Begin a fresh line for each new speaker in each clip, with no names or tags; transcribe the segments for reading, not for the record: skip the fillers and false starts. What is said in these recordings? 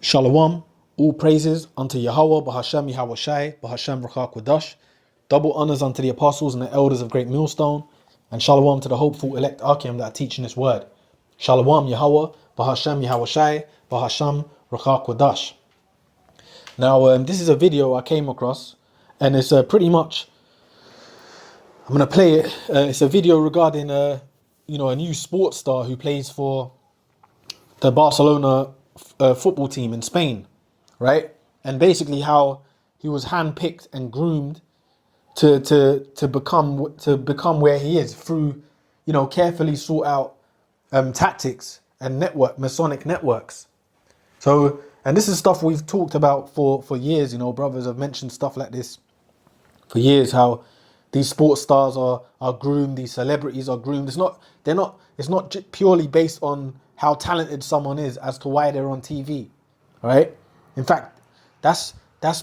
Shalom, all praises unto Yahweh, Bahashem Yahweh Shai, Bahashem Rakha Kodash. Double honors unto the apostles and the elders of Great Millstone, and shalom to the hopeful elect Akim that are teaching this word. Shalom Yahweh, Bahashem Yahweh Shai, Bahashem Rakha Kodash. Now, this is a video I came across, and it's pretty much, I'm going to play it. It's a video regarding, a new sports star who plays for the Barcelona football team in Spain, right? And basically how he was handpicked and groomed to become where he is through, carefully sought out tactics and Masonic networks. So, and this is stuff we've talked about for years. Brothers have mentioned stuff like this for years. How these sports stars are groomed, these celebrities are groomed. It's not purely based on how talented someone is as to why they're on TV, right? In fact, that's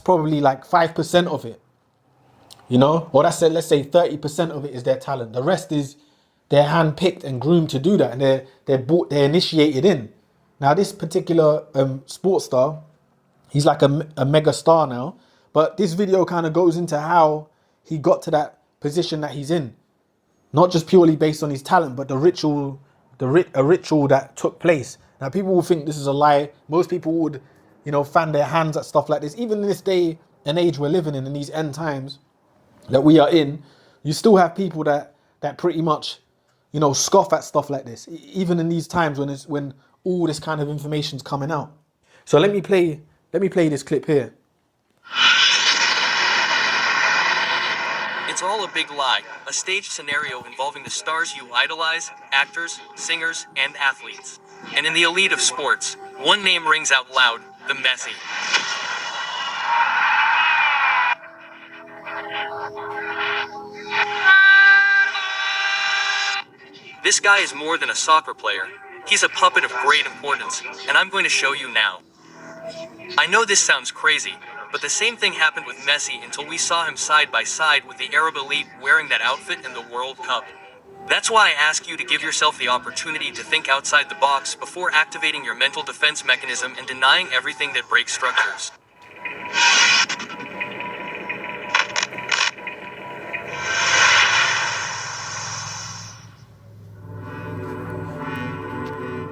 probably like 5% of it, or let's say 30% of it is their talent. The rest is they're handpicked and groomed to do that, and they're initiated in. Now, this particular sports star, he's like a mega star now, but this video kind of goes into how he got to that position that he's in, not just purely based on his talent, but a ritual that took place. Now, people will think this is a lie. Most people would, fan their hands at stuff like this. Even in this day and age we're living in these end times that we are in, you still have people that pretty much, scoff at stuff like this. Even in these times when all this kind of information's coming out. So let me play this clip here.
It's all a big lie, a staged scenario involving the stars you idolize, actors, singers, and athletes. And in the elite of sports, one name rings out loud, the Messi. This guy is more than a soccer player. He's a puppet of great importance, and I'm going to show you now. I know this sounds crazy, but the same thing happened with Messi until we saw him side by side with the Arab elite wearing that outfit in the World Cup. That's why I ask you to give yourself the opportunity to think outside the box before activating your mental defense mechanism and denying everything that breaks structures.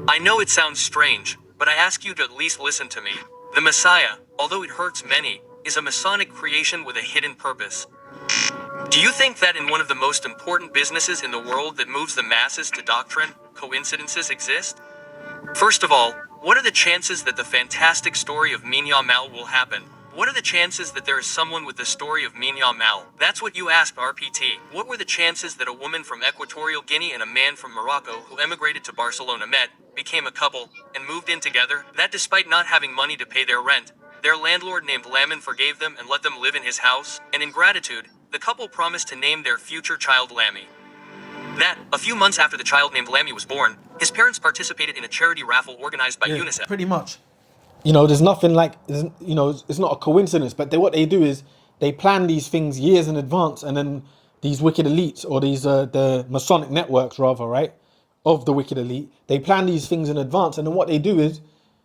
I know it sounds strange, but I ask you to at least listen to me. The Messiah, although it hurts many, is a Masonic creation with a hidden purpose. Do you think that in one of the most important businesses in the world that moves the masses to doctrine, coincidences exist? First of all, what are the chances that the fantastic story of Min Yamal will happen? What are the chances that there is someone with the story of Min Yamal? That's what you asked RPT. What were the chances that a woman from Equatorial Guinea and a man from Morocco who emigrated to Barcelona met, became a couple, and moved in together? That despite not having money to pay their rent, their landlord named Lamin forgave them and let them live in his house, and in gratitude, the couple promised to name their future child Lammy. That, a few months after the child named Lammy was born, his parents participated in a charity raffle organized by UNICEF.
Pretty much. There's nothing like, it's not a coincidence, but what they do is they plan these things years in advance, and then these wicked elites, or these, the Masonic networks rather, right, of the wicked elite, they plan these things in advance, and then what they do is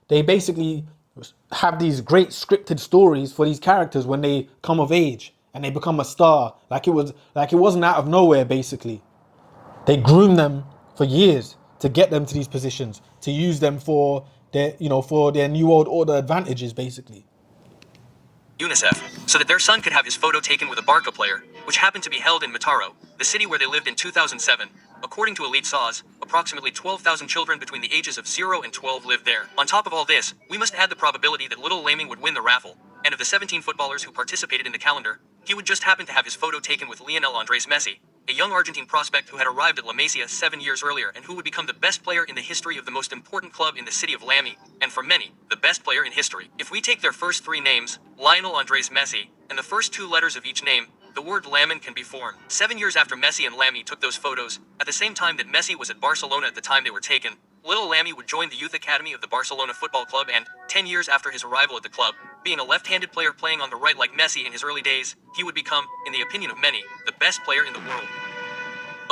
they basically have these great scripted stories for these characters when they come of age and they become a star, like it wasn't out of nowhere. Basically, they groom them for years to get them to these positions, to use them for their new world order advantages, basically.
UNICEF, so that their son could have his photo taken with a Barca player, which happened to be held in Mataró, the city where they lived in 2007. According to Elite SAWS, approximately 12,000 children between the ages of 0 and 12 lived there. On top of all this, we must add the probability that little Laming would win the raffle, and of the 17 footballers who participated in the calendar, he would just happen to have his photo taken with Lionel Andres Messi, a young Argentine prospect who had arrived at La Masia 7 years earlier and who would become the best player in the history of the most important club in the city of Lammy, and for many, the best player in history. If we take their first three names, Lionel Andres Messi, and the first two letters of each name, the word Lamin can be formed. 7 years after Messi and Lammy took those photos, at the same time that Messi was at Barcelona at the time they were taken, little Lammy would join the youth academy of the Barcelona Football Club and, 10 years after his arrival at the club, being a left-handed player playing on the right like Messi in his early days, he would become, in the opinion of many, the best player in the world.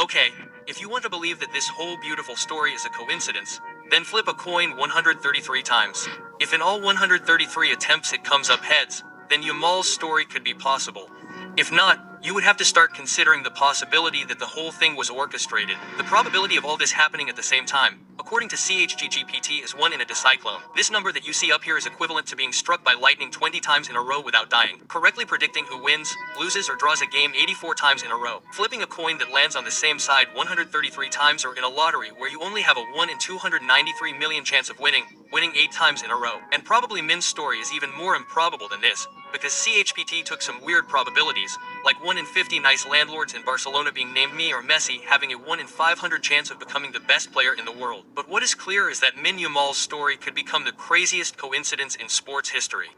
Okay, if you want to believe that this whole beautiful story is a coincidence, Then flip a coin 133 times. If in all 133 attempts it comes up heads, then Yamal's story could be possible. If not, you would have to start considering the possibility that the whole thing was orchestrated. The probability of all this happening at the same time, according to CHGGPT, is 1 in a dicyclone. This number that you see up here is equivalent to being struck by lightning 20 times in a row without dying. Correctly predicting who wins, loses, or draws a game 84 times in a row. Flipping a coin that lands on the same side 133 times, or in a lottery where you only have a 1 in 293 million chance of winning 8 times in a row. And probably Min's story is even more improbable than this, because CHPT took some weird probabilities, like 1 in 50 nice landlords in Barcelona being named me or Messi having a 1 in 500 chance of becoming the best player in the world. But what is clear is that Min Yamal's story could become the craziest coincidence in sports history.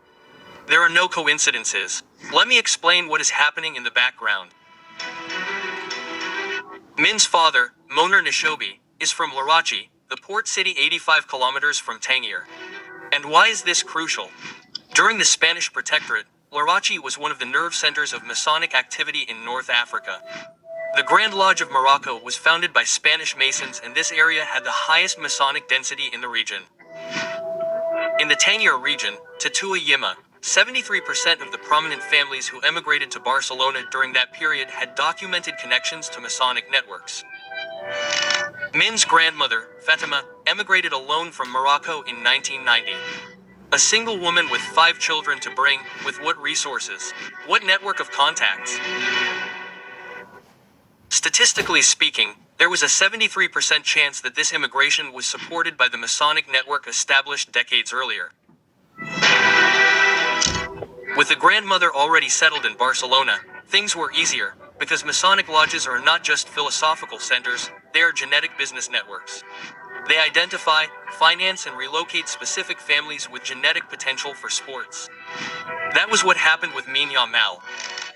There are no coincidences. Let me explain what is happening in the background. Min's father, Moner Nishobi, is from Larachi, the port city 85 kilometers from Tangier. And why is this crucial? During the Spanish Protectorate, Larachi was one of the nerve centers of Masonic activity in North Africa. The Grand Lodge of Morocco was founded by Spanish Masons, and this area had the highest Masonic density in the region. In the Tangier region, Tatua Yima, 73% of the prominent families who emigrated to Barcelona during that period had documented connections to Masonic networks. Min's grandmother, Fatima, emigrated alone from Morocco in 1990. A single woman with 5 children to bring, with what resources? What network of contacts? Statistically speaking, there was a 73% chance that this immigration was supported by the Masonic network established decades earlier. With the grandmother already settled in Barcelona, things were easier, because Masonic lodges are not just philosophical centers, they are genetic business networks. They identify, finance, and relocate specific families with genetic potential for sports. That was what happened with Min Yamal.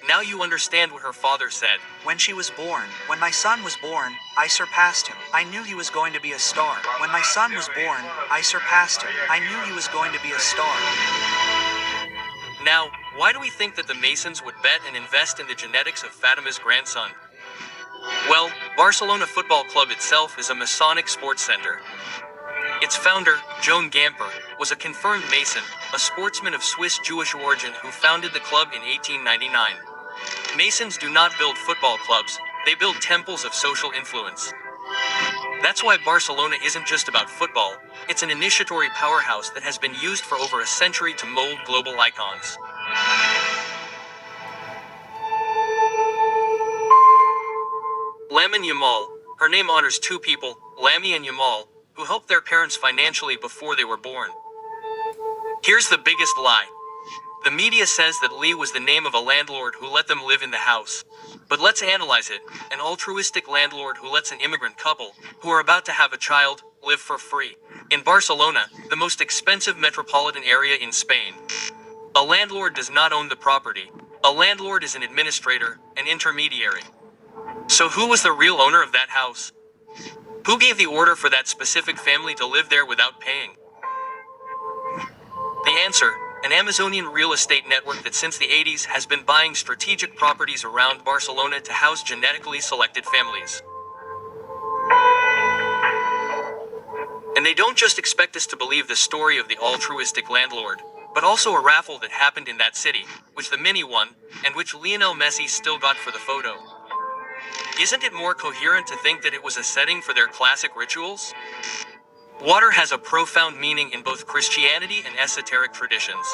Now you understand what her father said.
When she was born, when my son was born, I surpassed him. I knew he was going to be a star. When my son was born, I surpassed him. I knew he was going to be a star.
Now, why do we think that the Masons would bet and invest in the genetics of Fatima's grandson? Well, Barcelona Football Club itself is a Masonic sports center. Its founder, Joan Gamper, was a confirmed Mason, a sportsman of Swiss Jewish origin who founded the club in 1899. Masons do not build football clubs, they build temples of social influence. That's why Barcelona isn't just about football, it's an initiatory powerhouse that has been used for over a century to mold global icons. Lamin Yamal, her name honors 2 people, Lami and Yamal, who helped their parents financially before they were born. Here's the biggest lie. The media says that Lee was the name of a landlord who let them live in the house. But let's analyze it. An altruistic landlord who lets an immigrant couple, who are about to have a child, live for free. In Barcelona, the most expensive metropolitan area in Spain. A landlord does not own the property. A landlord is an administrator, an intermediary. So who was the real owner of that house? Who gave the order for that specific family to live there without paying? The answer, an Amazonian real estate network that since the 80s has been buying strategic properties around Barcelona to house genetically selected families. And they don't just expect us to believe the story of the altruistic landlord, but also a raffle that happened in that city, which the Mini won, and which Lionel Messi still got for the photo. Isn't it more coherent to think that it was a setting for their classic rituals? Water has a profound meaning in both Christianity and esoteric traditions.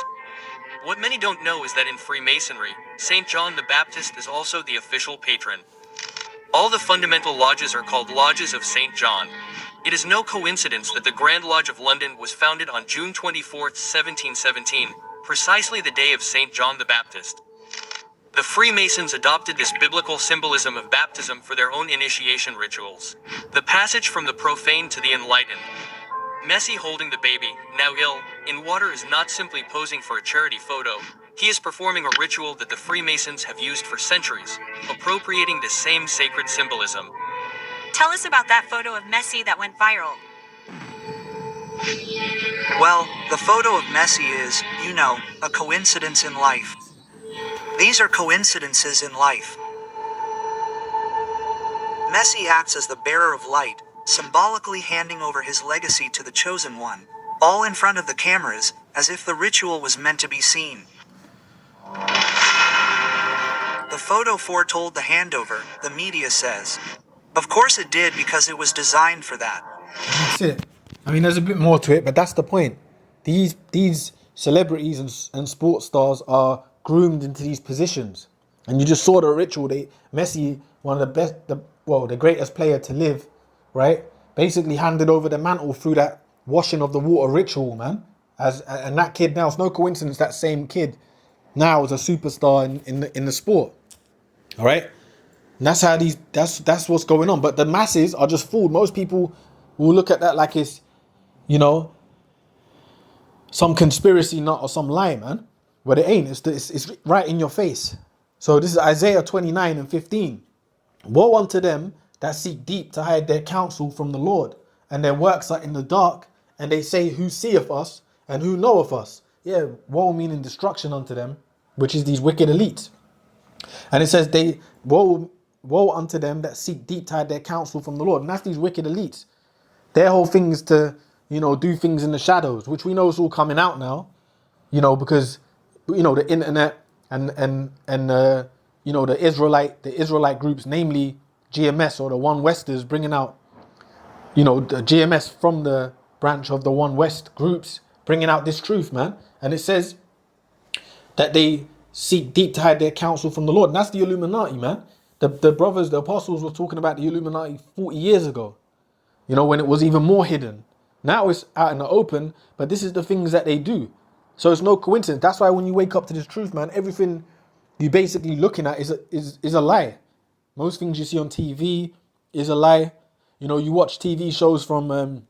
What many don't know is that in Freemasonry, St. John the Baptist is also the official patron. All the fundamental lodges are called Lodges of St. John. It is no coincidence that the Grand Lodge of London was founded on June 24, 1717, precisely the day of St. John the Baptist. The Freemasons adopted this biblical symbolism of baptism for their own initiation rituals. The passage from the profane to the enlightened. Messi holding the baby, now ill, in water is not simply posing for a charity photo. He is performing a ritual that the Freemasons have used for centuries, appropriating the same sacred symbolism.
Tell us about that photo of Messi that went viral.
Well, the photo of Messi is, a coincidence in life. These are coincidences in life. Messi acts as the bearer of light, symbolically handing over his legacy to the chosen one, all in front of the cameras, as if the ritual was meant to be seen. The photo foretold the handover, the media says. Of course it did, because it was designed for that.
That's it. I mean, there's a bit more to it, but that's the point. These celebrities and sports stars are groomed into these positions, and you just saw the ritual. Messi, one of the best, the greatest player to live, right? Basically handed over the mantle through that washing of the water ritual, man. And that kid now, it's no coincidence that same kid now is a superstar in the sport. All right, and that's how that's what's going on. But the masses are just fooled. Most people will look at that like it's, some conspiracy nut or some lie, man. But it ain't. It's right in your face. So this is Isaiah 29:15. Woe unto them that seek deep to hide their counsel from the Lord, and their works are in the dark, and they say, who seeth us and who knoweth us? Yeah, woe meaning destruction unto them, which is these wicked elites. And it says woe unto them that seek deep to hide their counsel from the Lord. And that's these wicked elites. Their whole thing is to, do things in the shadows, which we know is all coming out now, because, the internet and the Israelite groups, namely GMS or the One Westers, bringing out, the GMS from the branch of the One West groups, bringing out this truth, man. And it says that they seek deep to hide their counsel from the Lord. And that's the Illuminati, man. The brothers, the apostles were talking about the Illuminati 40 years ago, when it was even more hidden. Now it's out in the open, but this is the things that they do. So it's no coincidence. That's why when you wake up to this truth, man, everything you basically looking at is a lie. Most things you see on TV is a lie. You watch TV shows from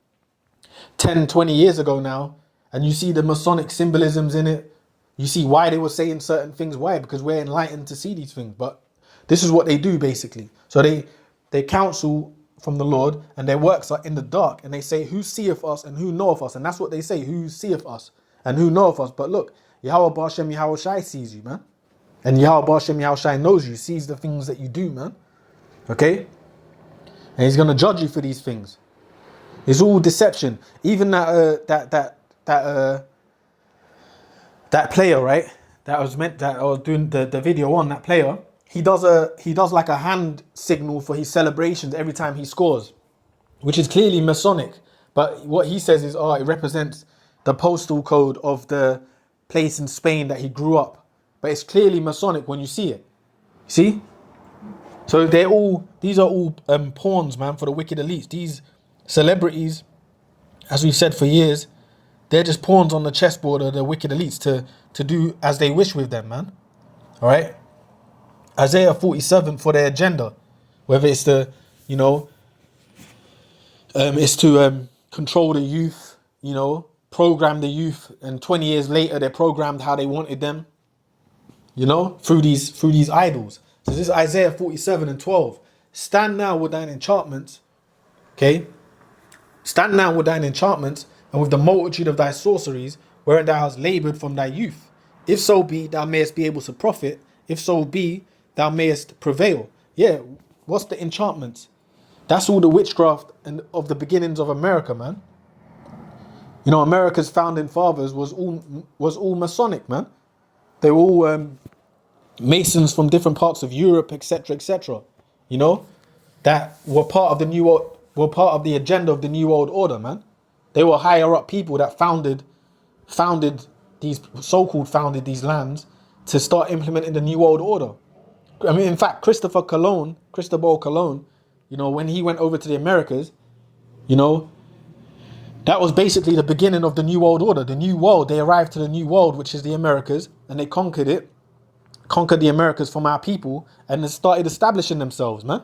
10, 20 years ago now, and you see the Masonic symbolisms in it. You see why they were saying certain things. Why? Because we're enlightened to see these things. But this is what they do, basically. So they counsel from the Lord, and their works are in the dark. And they say, who seeth us and who knoweth us? And that's what they say, who seeth us and who knoweth us. But look, Yahweh Ba'ashem Yahweh Shai sees you, man. And Yahweh Ba'ashem Yahweh Shai knows you, sees the things that you do, man. Okay? And he's going to judge you for these things. It's all deception. Even that player, right? That I was doing the video on, that player. He does like a hand signal for his celebrations every time he scores, which is clearly Masonic. But what he says is, it represents the postal code of the place in Spain that he grew up. But it's clearly Masonic when you see it. See? So these are all pawns, man, for the wicked elites. These celebrities, as we've said for years, they're just pawns on the chessboard of the wicked elites to do as they wish with them, man. All right? Isaiah 47 for their agenda, whether it's it's to control the youth, program the youth, and 20 years later they're programmed how they wanted them, through these idols. So this is Isaiah 47:12. Stand now with thine enchantments, okay? Stand now with thine enchantments and with the multitude of thy sorceries, wherein thou hast labored from thy youth. If so be, thou mayest be able to profit. If so be, thou mayest prevail. Yeah, what's the enchantments? That's all the witchcraft and of the beginnings of America, man. America's founding fathers was all Masonic, man. They were all Masons from different parts of Europe, etc., etc. That were part of the agenda of the New World Order, man. They were higher up people that founded these so-called founded these lands to start implementing the New World Order. I mean, in fact, Cristobal Colon, when he went over to the Americas, that was basically the beginning of the New World Order. The New World, they arrived to the New World, which is the Americas, and they conquered the Americas from our people, and they started establishing themselves, man.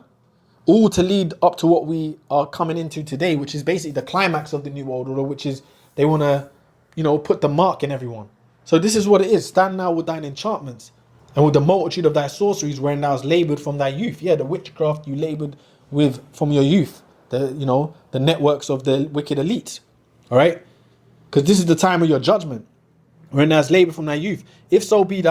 All to lead up to what we are coming into today, which is basically the climax of the New World Order, which is they want to, put the mark in everyone. So this is what it is. Stand now with thine enchantments and with the multitude of thy sorceries wherein thou hast labored from thy youth. Yeah, the witchcraft you labored with from your youth. The networks of the wicked elites. All right? Because this is the time of your judgment, wherein thou hast labored from thy youth. If so be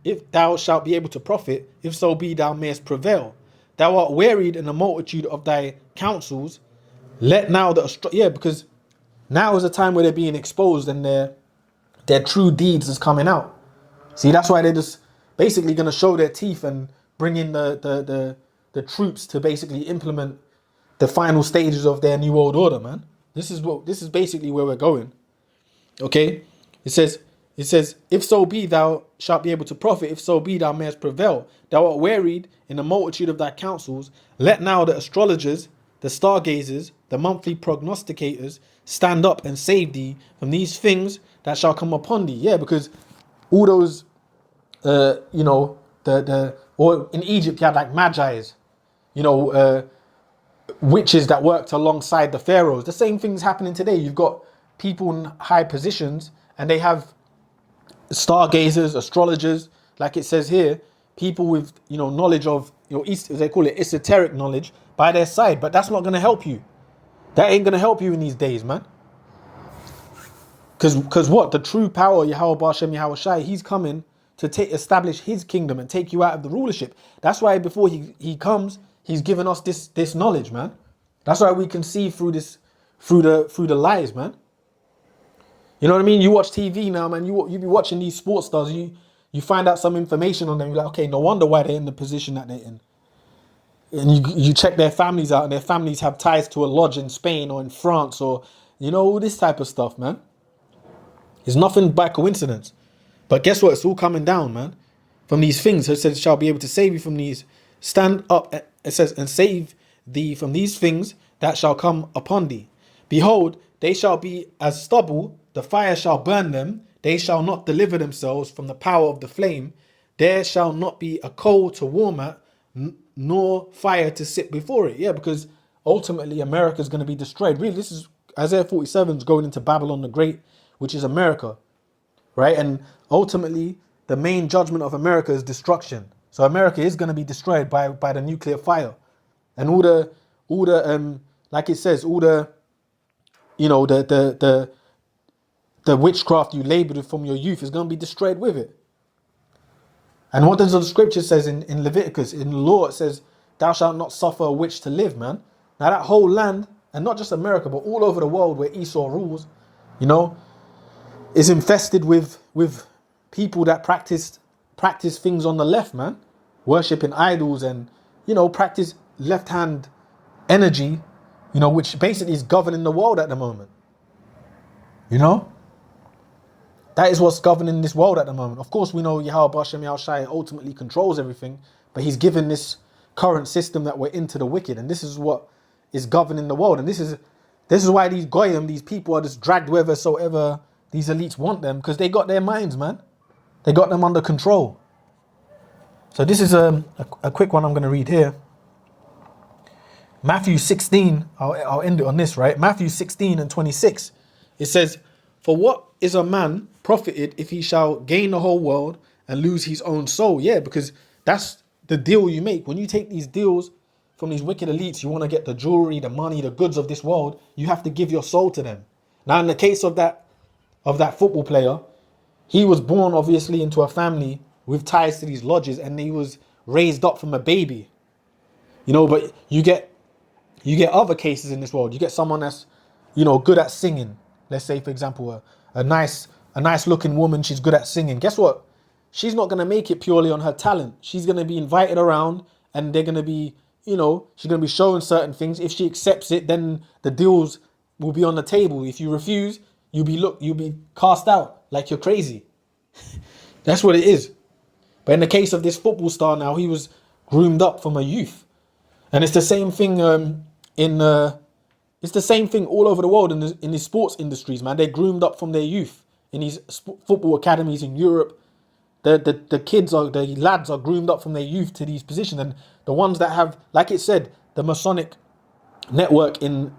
if thou shalt be able to profit, if so be thou mayest prevail. thou art wearied in the multitude of thy counsels. Let now because now is a time where they're being exposed and their true deeds is coming out. See, that's why they're just basically going to show their teeth and bring in the troops to basically implement the final stages of their new world order, man. This is basically where we're going. Okay? It says, if so be thou shalt be able to profit, if so be thou mayest prevail. Thou art wearied in the multitude of thy counsels. Let now the astrologers, the stargazers, the monthly prognosticators stand up and save thee from these things that shall come upon thee. Yeah, because all those, or in Egypt you had like magi's, witches that worked alongside the pharaohs. The same thing's happening today. You've got people in high positions and they have stargazers, astrologers, like it says here, people with knowledge of they call it esoteric knowledge by their side, but that's not going to help you. That ain't going to help you in these days, man. Because what? The true power, Yahweh Ba'ashem Yahweh Shai, he's coming to establish his kingdom and take you out of the rulership. That's why before he comes, he's given us this knowledge, man. That's why we can see through the lies, man. You know what I mean? You watch TV now, man. You be watching these sports stars. You find out some information on them. You're like, okay, no wonder why they're in the position that they're in. And you check their families out, and their families have ties to a lodge in Spain or in France or all this type of stuff, man. It's nothing by coincidence. But guess what? It's all coming down, man. From these things. It says, shall be able to save you from these. Stand up, it says, and save thee from these things that shall come upon thee. Behold, they shall be as stubble, the fire shall burn them, they shall not deliver themselves from the power of the flame. There shall not be a coal to warm at, nor fire to sit before it. Yeah, because ultimately America is going to be destroyed. Really, this is Isaiah 47 is going into Babylon the Great, which is America, right? And ultimately, the main judgment of America is destruction. So America is going to be destroyed by the nuclear fire, and all the like it says, all the the witchcraft you labored from your youth is going to be destroyed with it. And what does the scripture says in Leviticus? In the law, it says, thou shalt not suffer a witch to live, man. Now that whole land, and not just America, but all over the world where Esau rules, is infested with people that practice things on the left, man. Worshipping idols and, practice left-hand energy, which basically is governing the world at the moment. That is what's governing this world at the moment. Of course, we know Yahweh Ba'ashem Yahweh Shai ultimately controls everything, but he's given this current system that we're into the wicked, and this is what is governing the world. And this is why these goyim, these people are just dragged wheresoever these elites want them, because they got their minds, man. They got them under control. So this is a quick one I'm going to read here. Matthew 16, I'll end it on this, right? Matthew 16 and 26. It says, for what is a man profited if he shall gain the whole world and lose his own soul? Yeah, because that's the deal you make. When you take these deals from these wicked elites, you want to get the jewelry, the money, the goods of this world, you have to give your soul to them. Now, in the case of that football player, he was born obviously into a family with ties to these lodges, and he was raised up from a baby. But you get other cases in this world. You get someone that's, good at singing. Let's say, for example, a nice looking woman, she's good at singing. Guess what? She's not going to make it purely on her talent. She's going to be invited around, and they're going to be, she's going to be shown certain things. If she accepts it, then the deals will be on the table. If you refuse, you'll be cast out like you're crazy. That's what it is. But in the case of this football star now, he was groomed up from a youth. And it's the same thing it's the same thing all over the world in the sports industries, man. They're groomed up from their youth in these football academies in Europe. The lads are groomed up from their youth to these positions. And the ones that have, like it said, the Masonic network in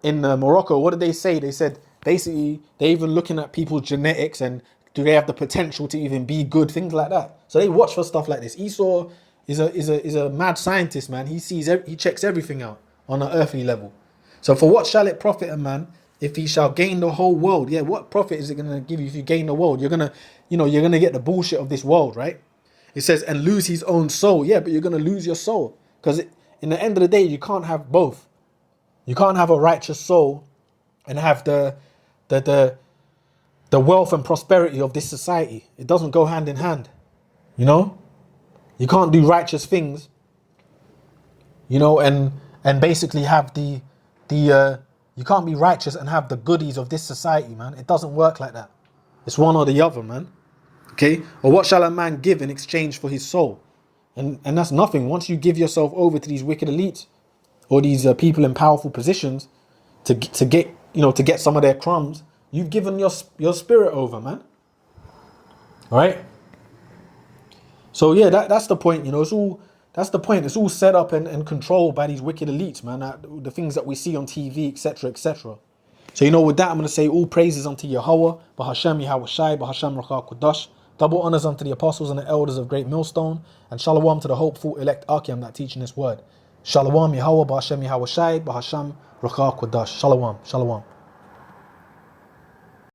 Morocco, what did they say? They said basically they're even looking at people's genetics and do they have the potential to even be good, things like that. So they watch for stuff like this. Esau is a mad scientist, man. He checks everything out on an earthly level. So for what shall it profit a man if he shall gain the whole world? Yeah, what profit is it going to give you if you gain the world? You're gonna get the bullshit of this world, right? It says, and lose his own soul. Yeah, but you're going to lose your soul. Because in the end of the day, you can't have both. You can't have a righteous soul and have the wealth and prosperity of this society. It doesn't go hand in hand. You know? You can't do righteous things, you know, and basically have you can't be righteous and have the goodies of this society, man. It doesn't work like that. It's one or the other, man. Okay? Or what shall a man give in exchange for his soul? And that's nothing. Once you give yourself over to these wicked elites or these people in powerful positions to get some of their crumbs, you've given your spirit over, man. All right? So yeah, that's the point, you know. That's the point. It's all set up and controlled by these wicked elites, man. The things that we see on TV, etc., etc. So, you know, with that, I'm going to say all praises unto Yahweh, Bahashem Yahweh Shai, Bahashem Rakha Kodash. Double honors unto the apostles and the elders of Great Millstone. And shalom to the hopeful elect Akim that teaching this word. Shalom Yahweh, Bahashem Yahweh Shai, Bahashem Rakha Kodash. Shalom, shalom.